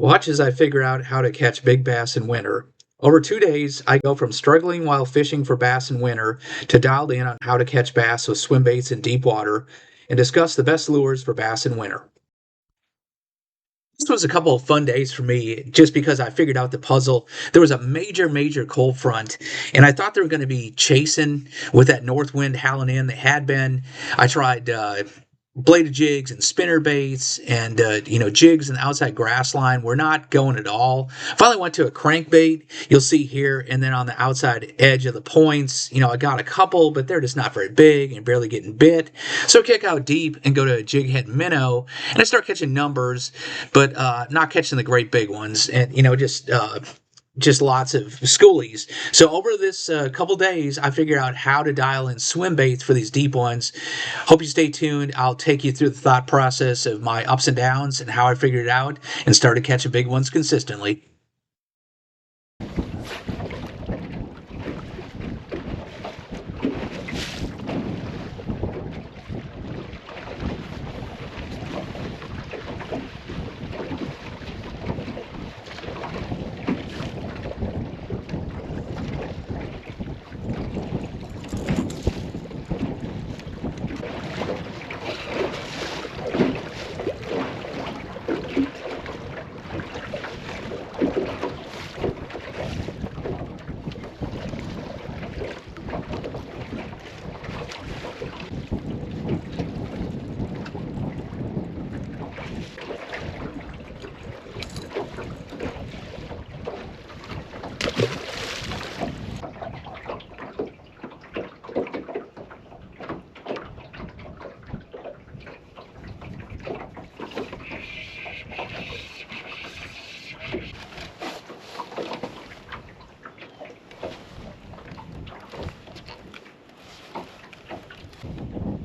Watch as I figure out how to catch big bass in winter. Over 2 days, I go from struggling while fishing for bass in winter to dialed in on how to catch bass with swim baits in deep water and discuss the best lures for bass in winter. This was a couple of fun days for me just because I figured out the puzzle. There was a major cold front, and I thought they were going to be chasing with that north wind howling in. They had been. I tried bladed jigs and spinner baits and jigs in the outside grass line. We're not going at all. Finally went to a crankbait. You'll see here, and then on the outside edge of the points, I got a couple, but they're just not very big and barely getting bit. So kick out deep and go to a jig head minnow, and I start catching numbers, but not catching the great big ones, and just lots of schoolies. So over this couple days, I figured out how to dial in swim baits for these deep ones. Hope you stay tuned. I'll take you through the thought process of my ups and downs and how I figured it out and started catching big ones consistently.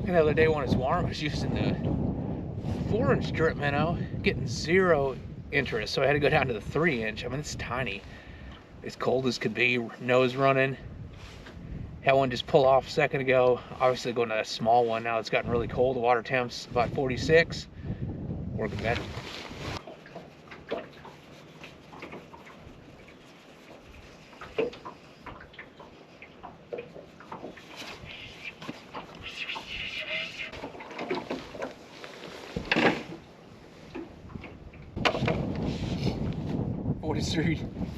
The other day when it's warm, I was using the 4-inch drip minnow, getting zero interest, so I had to go down to the 3-inch. I mean, it's tiny. As cold as could be, nose running. Had one just pull off a second ago. Obviously going to that small one now. It's gotten really cold. The water temp's about 46. Working better.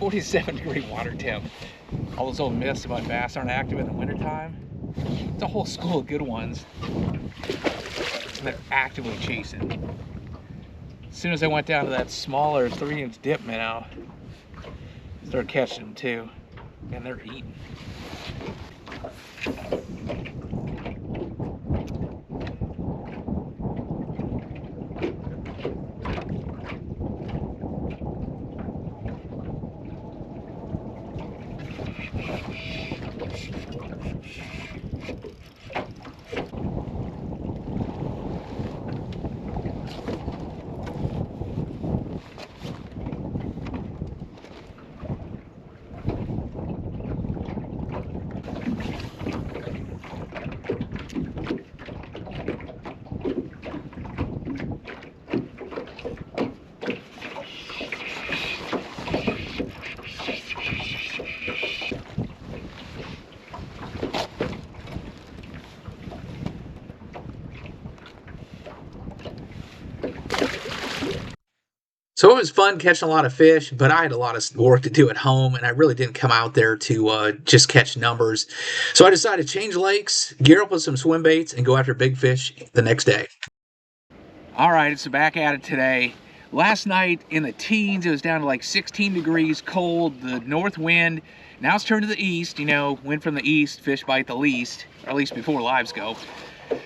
47-degree water temp. All those old myths about bass aren't active in the wintertime. It's a whole school of good ones. And they're actively chasing. As soon as I went down to that smaller 3-inch dip minnow, I started catching them too. And they're eating. So it was fun catching a lot of fish, but I had a lot of work to do at home, and I really didn't come out there to just catch numbers. So I decided to change lakes, gear up with some swim baits, and go after big fish the next day. All right, it's back at it today. Last night in the teens, it was down to like 16 degrees, cold, the north wind. Now it's turned to the east, wind from the east, fish bite the least, or at least before LiveScope.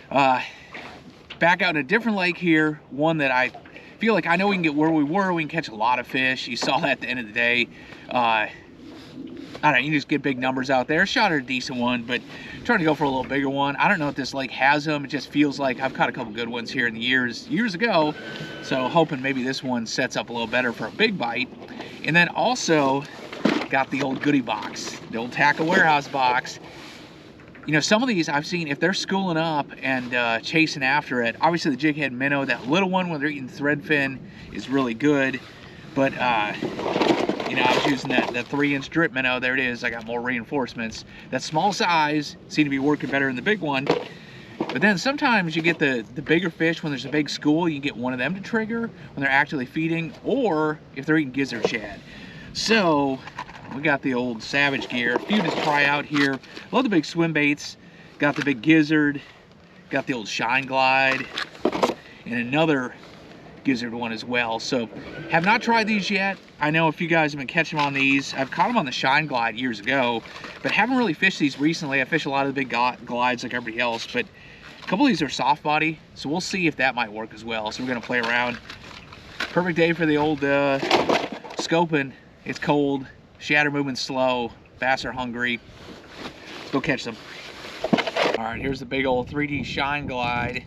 Back out in a different lake here, one that I feel like I know we can get where we were. We can catch a lot of fish. You saw that at the end of the day. I don't know, you just get big numbers out there. Shot at a decent one, but trying to go for a little bigger one. I don't know if this lake has them. It just feels like I've caught a couple good ones here in the years ago. So hoping maybe this one sets up a little better for a big bite. And then also got the old goodie box, the old Tackle Warehouse box. Some of these I've seen, if they're schooling up and chasing after it, obviously the jig head minnow, that little one when they're eating threadfin is really good. But you know, I was using that 3-inch drip minnow. There it is. I got more reinforcements. That small size seemed to be working better than the big one. But then sometimes you get the bigger fish when there's a big school. You get one of them to trigger when they're actually feeding, or if they're eating gizzard shad. So we got the old Savage gear. A few to try out here. Love the big swim baits. Got the big gizzard. Got the old Shine Glide. And another gizzard one as well. So have not tried these yet. I know a few guys have been catching them on these. I've caught them on the Shine Glide years ago, but haven't really fished these recently. I fish a lot of the big glides like everybody else, but a couple of these are soft body, so we'll see if that might work as well. So we're gonna play around. Perfect day for the old scoping. It's cold, shad are moving slow, bass are hungry. Let's go catch them. All right, here's the big old 3D Shine Glide.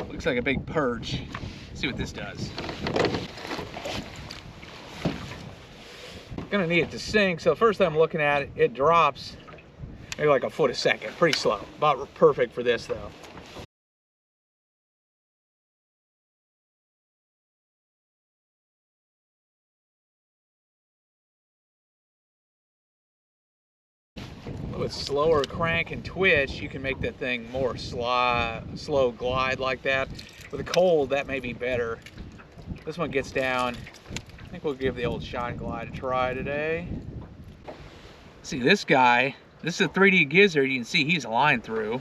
Looks like a big perch. Let's see what this does. Gonna need it to sink, so first I'm looking at it, it drops maybe like a foot a second, pretty slow. About perfect for this though. A little bit slower crank and twitch, you can make that thing more slow glide like that. With a cold, that may be better. This one gets down. I think we'll give the old Shine Glide a try today. See this guy, this is a 3D gizzard. You can see he's a line through.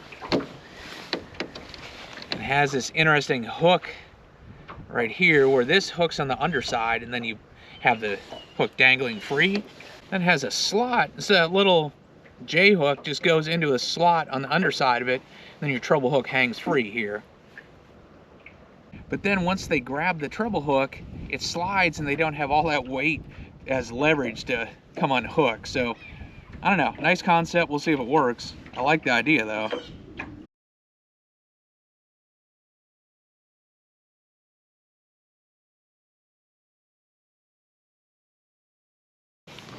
It has this interesting hook right here where this hook's on the underside and then you have the hook dangling free. Then it has a slot. It's a little J hook, just goes into a slot on the underside of it, and then your treble hook hangs free here. But then once they grab the treble hook, it slides and they don't have all that weight as leverage to come unhook. So I don't know, nice concept. We'll see if it works. I like the idea though.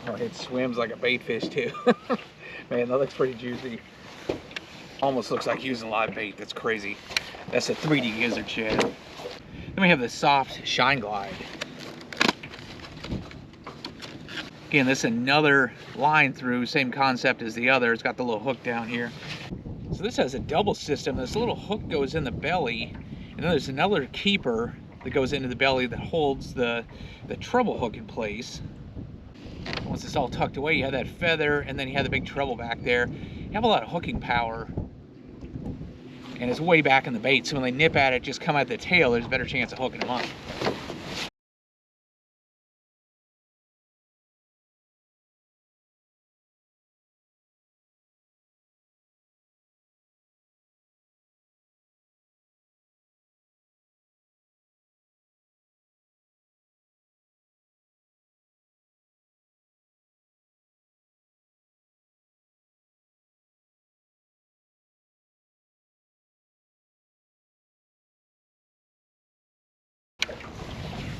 Oh, it swims like a bait fish too. Man, that looks pretty juicy. Almost looks like using live bait. That's crazy. That's a 3D gizzard shad. Then we have the soft Shine Glide. Again, this is another line through, same concept as the other. It's got the little hook down here. So this has a double system. This little hook goes in the belly, and then there's another keeper that goes into the belly that holds the treble hook in place. Once it's all tucked away, you have that feather, and then you have the big treble back there. You have a lot of hooking power, and it's way back in the bait, so when they nip at it, just come at the tail, there's a better chance of hooking them up.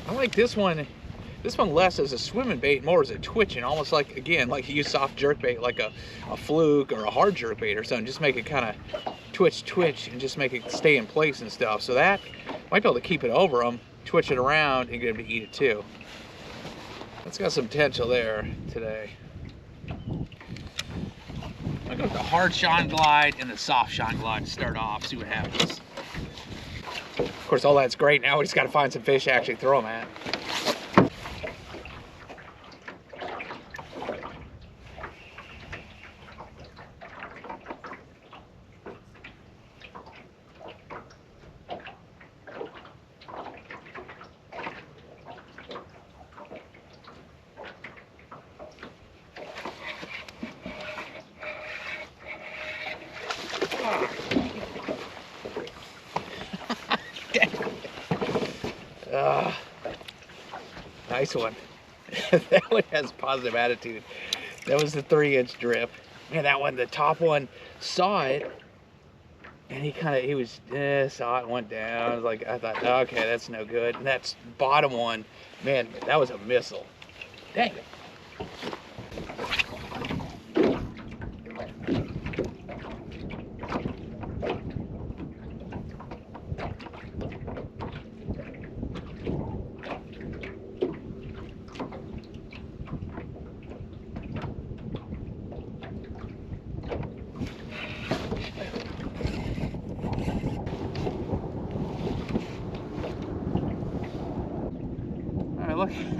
I like this one. This one less as a swimming bait, more as a twitching, almost like, again, like you use soft jerk bait, like a fluke or a hard jerk bait or something. Just make it kind of twitch, and just make it stay in place and stuff. So that might be able to keep it over them, twitch it around, and get them to eat it too. That's got some potential there today. I'm gonna go with the hard Shine Glide and the soft Shine Glide to start off, see what happens. Of course, all that's great. Now we just got to find some fish to actually throw them at. Nice one. That one has positive attitude. That was the 3-inch drip. Man, that one, the top one, saw it, and he saw it and went down. I was like, I thought, okay, that's no good. And that bottom one, man, that was a missile. Dang it.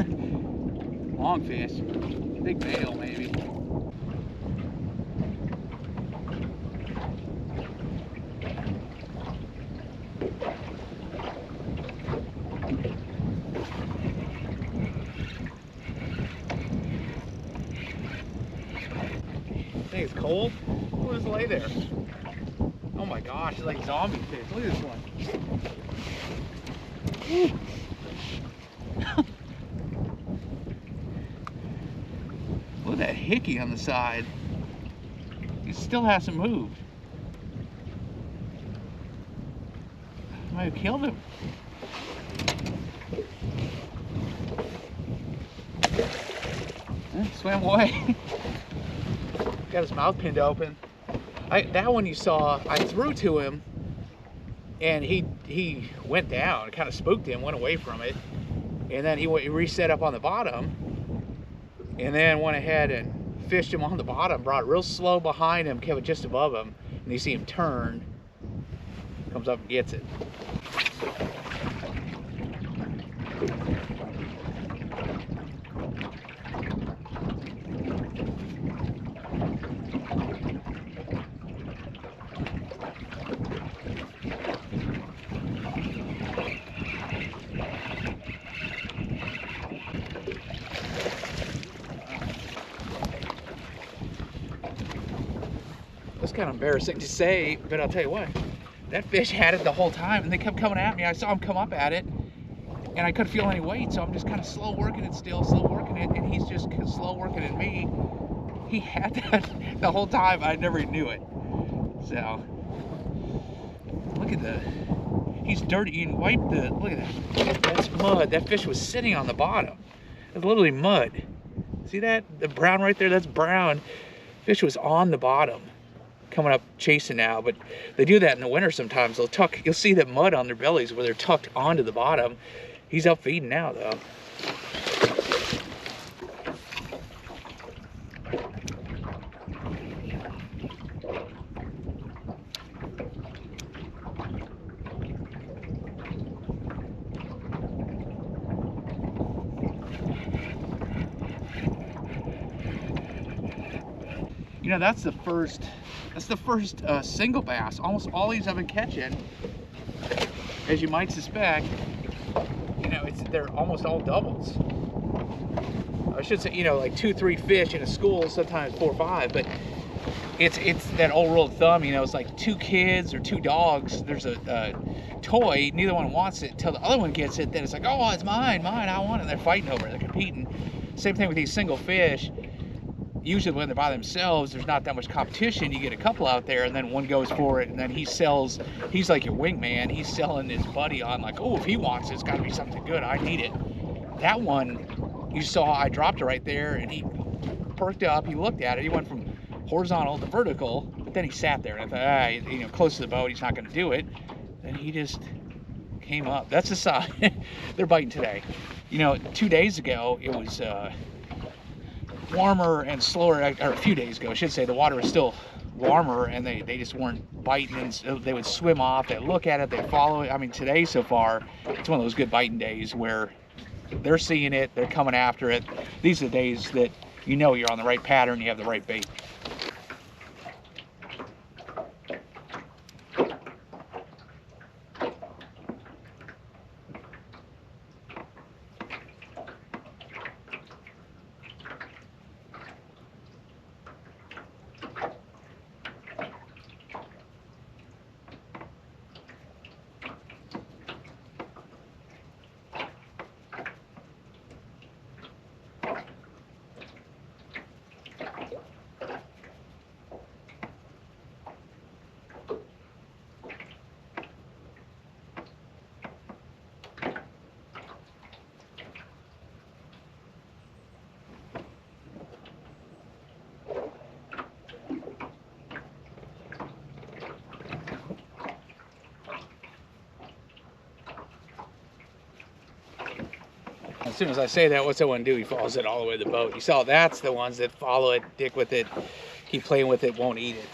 Long fish. Big bail, maybe. I think it's cold. We'll just lay there. Oh my gosh, it's like zombie fish. Look at this one. Look at that hickey on the side. He still hasn't moved. Might have killed him. Swam away. Got his mouth pinned open. That one you saw, I threw to him, and he went down. It kind of spooked him, went away from it, and then he reset up on the bottom, and then went ahead and fished him on the bottom, brought it real slow behind him, kept it just above him, and you see him turn, comes up and gets it. That's kind of embarrassing to say, but I'll tell you what, that fish had it the whole time, and they kept coming at me. I saw him come up at it, and I couldn't feel any weight, so I'm just kind of slow working it still, slow working it, and he's just slow working at me. He had that the whole time. I never knew it. So, look at he's dirty. You can wipe look at that. That's mud. That fish was sitting on the bottom. It's literally mud. See that? The brown right there, that's brown. Fish was on the bottom, coming up chasing now, but they do that in the winter sometimes. They'll tuck, you'll see that mud on their bellies where they're tucked onto the bottom. He's up feeding now though. You know, that's the first single bass. Almost all these I've been catching, as you might suspect, you know, they're almost all doubles. I should say, you know, like 2-3 fish in a school, sometimes 4 or 5, but it's that old rule of thumb, you know, it's like 2 kids or 2 dogs, there's a toy, neither one wants it until the other one gets it, then it's like, oh, it's mine, I want it, and they're fighting over it, they're competing. Same thing with these single fish. Usually when they're by themselves, there's not that much competition. You get a couple out there, and then one goes for it, and then he's like your wingman. He's selling his buddy on like, oh, if he wants it, it's got to be something good. I need it. That one, you saw, I dropped it right there, and he perked up. He looked at it. He went from horizontal to vertical, but then he sat there, and I thought, you know, close to the boat, he's not going to do it. Then he just came up. That's a sign. They're biting today. You know, 2 days ago, it was warmer and slower, or a few days ago I should say, the water was still warmer and they just weren't biting, and so they would swim off, they'd look at it, they'd follow it. I mean, today so far, it's one of those good biting days where they're seeing it, they're coming after it. These are the days that you know you're on the right pattern, you have the right bait. As soon as I say that, what's that one do? He follows it all the way to the boat. You saw, that's the ones that follow it, dick with it, keep playing with it, won't eat it.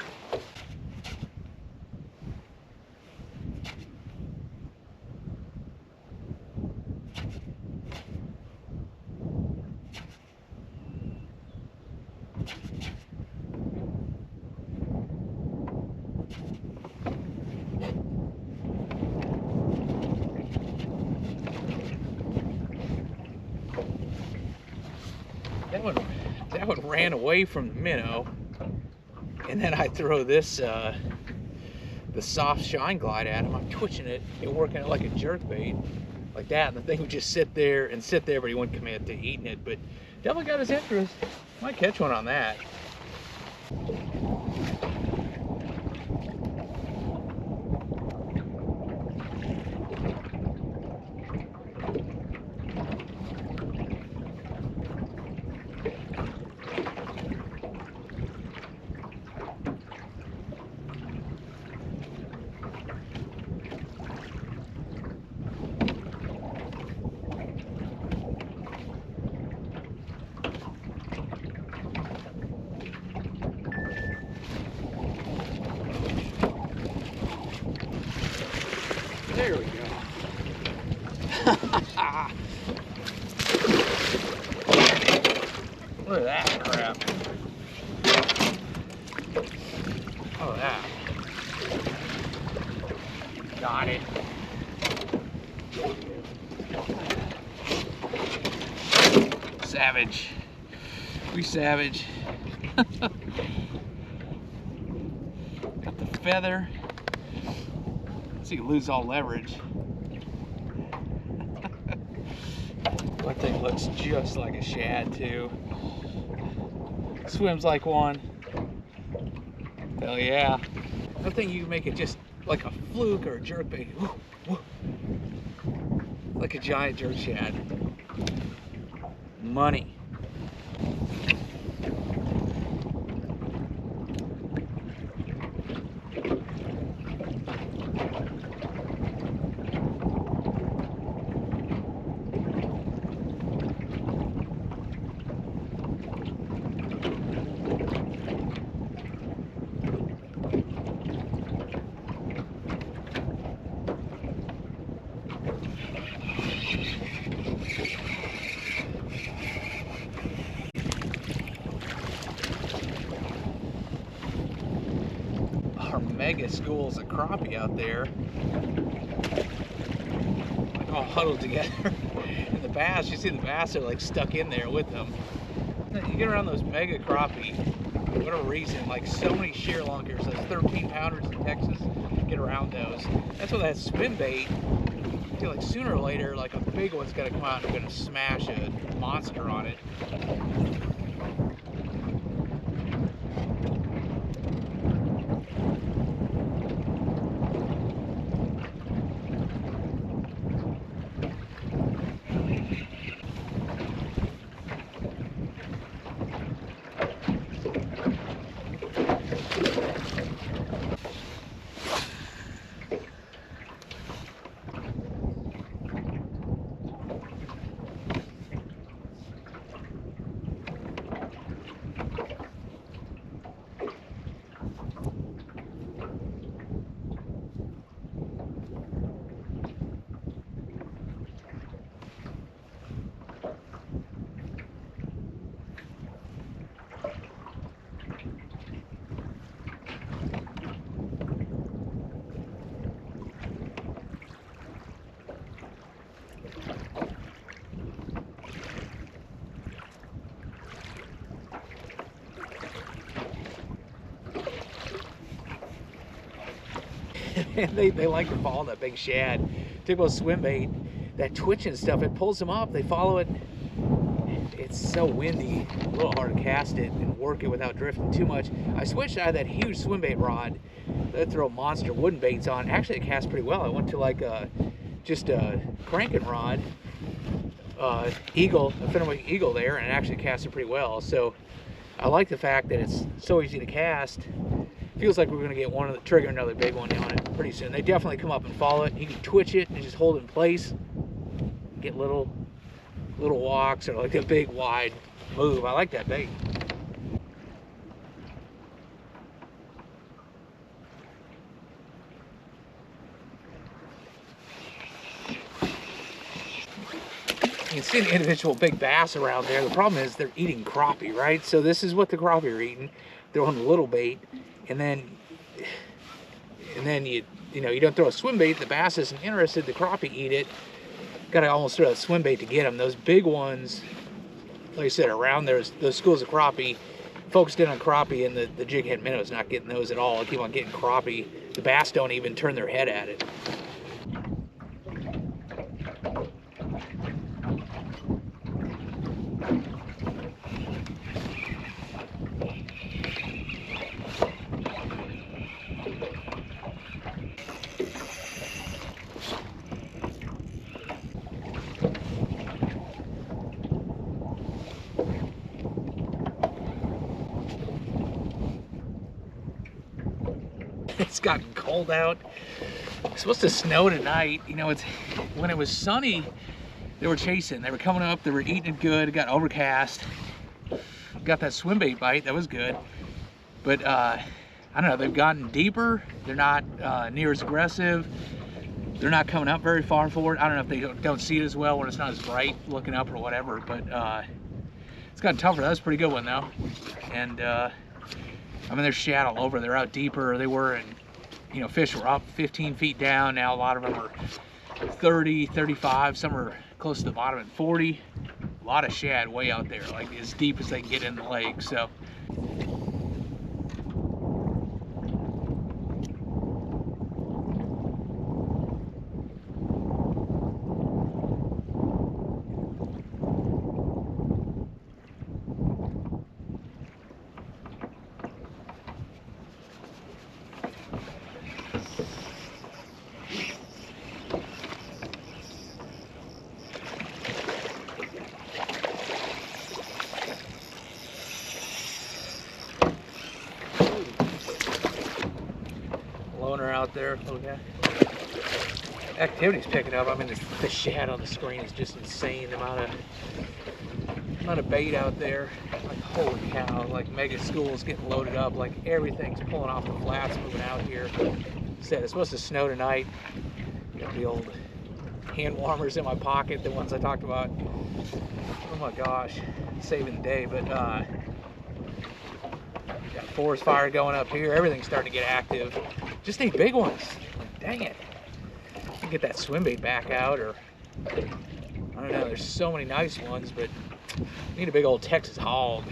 That one ran away from the minnow, and then I throw this the soft shine glide at him. I'm twitching it and working it like a jerk bait, like that, and the thing would just sit there, but he wouldn't commit to eating it. But definitely got his interest. Might catch one on that. There we go. Look at that crap. Oh, that. Got it. Savage. We savage. Got the feather. So you can lose all leverage. That thing looks just like a shad too. Swims like one. Hell yeah. That thing, you can make it just like a fluke or a jerkbait. Like a giant jerk shad. Money. Our mega schools of crappie out there, like all huddled together. And the bass, you see the bass are like stuck in there with them. You get around those mega crappie, for whatever reason, like so many sheer lunkers, those 13 pounders in Texas, get around those. That's what that swim bait, I feel like sooner or later, like a big one's gonna come out and gonna smash a monster on it. they like to follow that big shad. Typical swim bait, that twitching stuff, it pulls them up, they follow it. It's so windy, a little hard to cast it and work it without drifting too much. I switched out of that huge swim bait rod that I throw monster wooden baits on. Actually, it casts pretty well. I went to like just a cranking rod, eagle, a Fenway eagle there, and it actually casted pretty well. So I like the fact that it's so easy to cast. Feels like we're going to get one of the trigger another big one on it pretty soon. They definitely come up and follow it. You can twitch it and just hold it in place, get little walks or like a big wide move. I like that bait. You can see the individual big bass around there. The problem is they're eating crappie, right? So this is what the crappie are eating. They're on the little bait, and then you know, you don't throw a swim bait. The bass isn't interested. The crappie eat it. Got to almost throw a swim bait to get them. Those big ones, like I said, around there's those schools of crappie, focused in on crappie, and the jig head minnows not getting those at all. I keep on getting crappie. The bass don't even turn their head at it. It's gotten cold out. It's supposed to snow tonight. You know, it's when it was sunny, they were chasing. They were coming up. They were eating it good. It got overcast. Got that swim bait bite. That was good. But I don't know. They've gotten deeper. They're not near as aggressive. They're not coming up very far forward. I don't know if they don't see it as well when it's not as bright looking up or whatever. But it's gotten tougher. That was a pretty good one though. And I mean, there's shad all over. They're out deeper. They were, and you know, fish were up 15 feet down. Now a lot of them are 30, 35. Some are close to the bottom at 40. A lot of shad way out there, like as deep as they can get in the lake. So. Loner out there. Okay. Activity's picking up. I mean, the shad on the screen is just insane. The amount of bait out there. Like, holy cow! Like, mega schools getting loaded up. Like, everything's pulling off the flats, moving out here. Said it's supposed to snow tonight. Got the old hand warmers in my pocket, the ones I talked about. Oh my gosh, saving the day. But got forest fire going up here. Everything's starting to get active. Just need big ones. Like, dang it. I can get that swim bait back out, or I don't know. There's so many nice ones, but I need a big old Texas hog.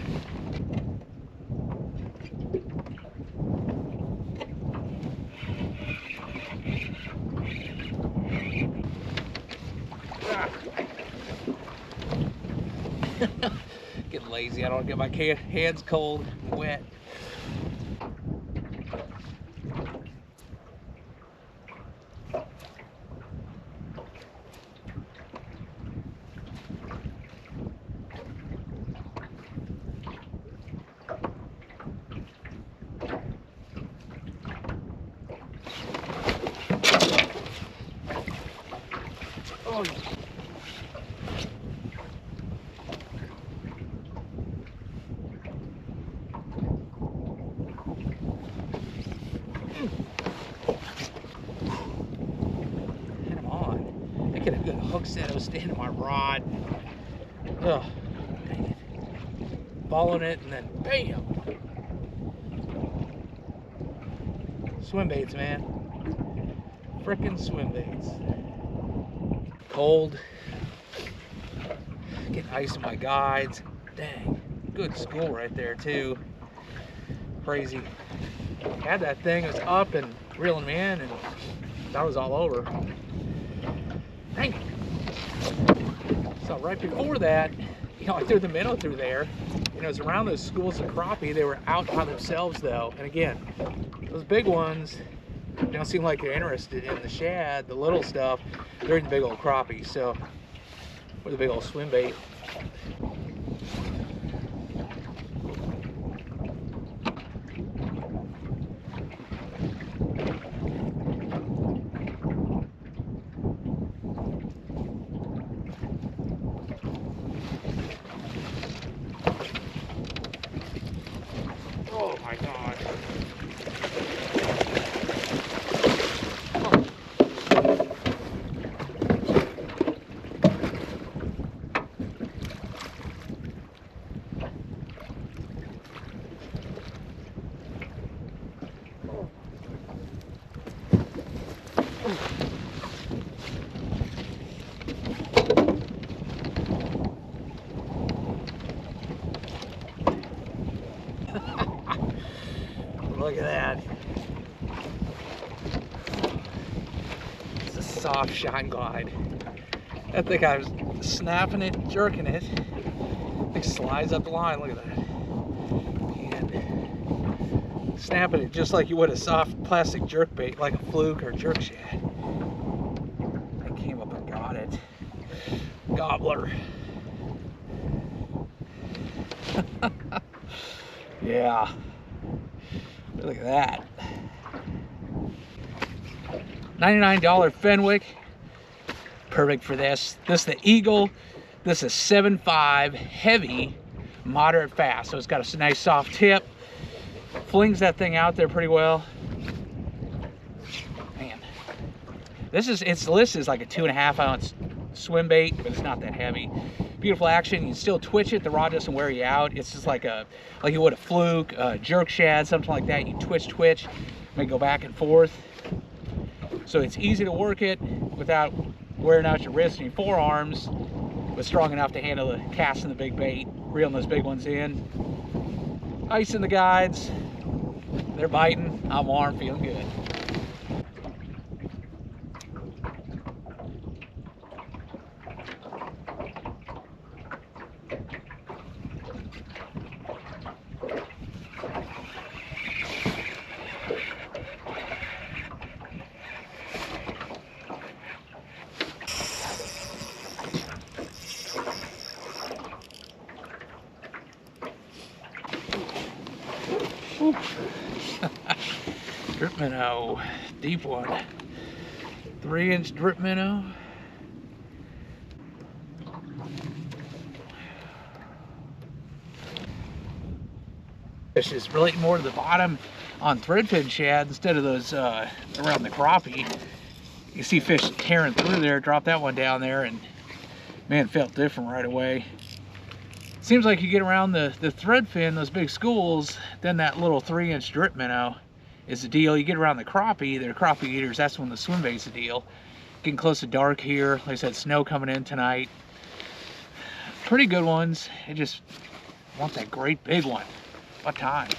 Getting lazy. I don't get my hands cold and wet. Oh. Had him on. I could have got a hook set. I was standing on my rod. Ugh. Dang it. Following it and then bam. Swim baits, man. Frickin' swim baits. Cold. Getting ice in my guides. Dang. Good school right there too. Crazy. Had that thing, it was up and reeling me in, and that was all over. Dang it. So right before that, you know, I threw the minnow through there. You know, it was around those schools of crappie. They were out by themselves though. And again, those big ones, they don't seem like they're interested in the shad, the little stuff. They're in the big old crappie. So, with a big old swim bait. Oh my God. Look at that. It's a soft shine glide. I think I was snapping it, jerking it. It slides up the line. Look at that. And snapping it just like you would a soft plastic jerk bait, like a fluke or jerk shad. I came up and got it. Gobbler. Yeah. Look at that. $99 Fenwick. Perfect for this. This is the Eagle. This is 7.5 heavy, moderate fast. So it's got a nice soft tip. Flings that thing out there pretty well. Man, this is, its list is like a 2.5 ounce swim bait, but it's not that heavy. Beautiful action. You can still twitch it. The rod doesn't wear you out. It's just like you would a fluke, jerk shad, something like that. You twitch, may go back and forth. So it's easy to work it without wearing out your wrists and your forearms, but strong enough to handle the casting the big bait, reeling those big ones in. Ice in the guides. They're biting. I'm warm, feeling good. Drip minnow, deep one. 3-inch drip minnow. Fish is relating more to the bottom on threadfin shad instead of those around the crappie. You see fish tearing through there. Drop that one down there, and man, felt different right away. Seems like you get around the threadfin, those big schools, then that little 3-inch drip minnow is the deal. You get around the crappie, they're crappie eaters, that's when the swim bait's the deal. Getting close to dark here. Like I said, snow coming in tonight. Pretty good ones. I just want that great big one. What time?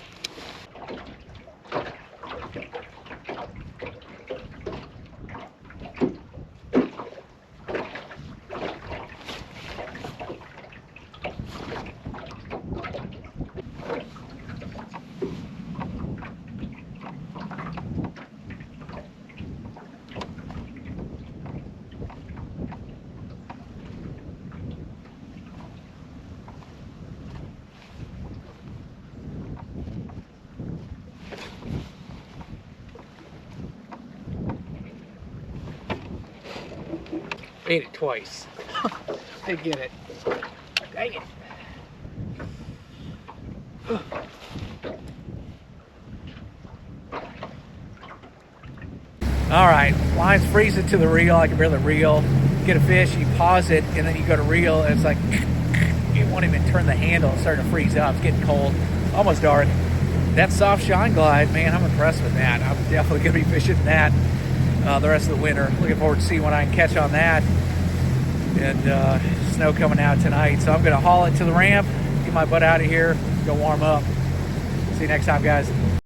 Ate it twice. They get it. Dang it. All right, line's freezing to the reel. I can barely reel. Get a fish, you pause it, and then you go to reel, and it's like you won't even turn the handle. It's starting to freeze up. It's getting cold, almost dark. That soft shine glide, man, I'm impressed with that. I'm definitely gonna be fishing that the rest of the winter. Looking forward to seeing what I can catch on that. And snow coming out tonight, so I'm gonna haul it to the ramp, get my butt out of here, go warm up. See you next time, guys.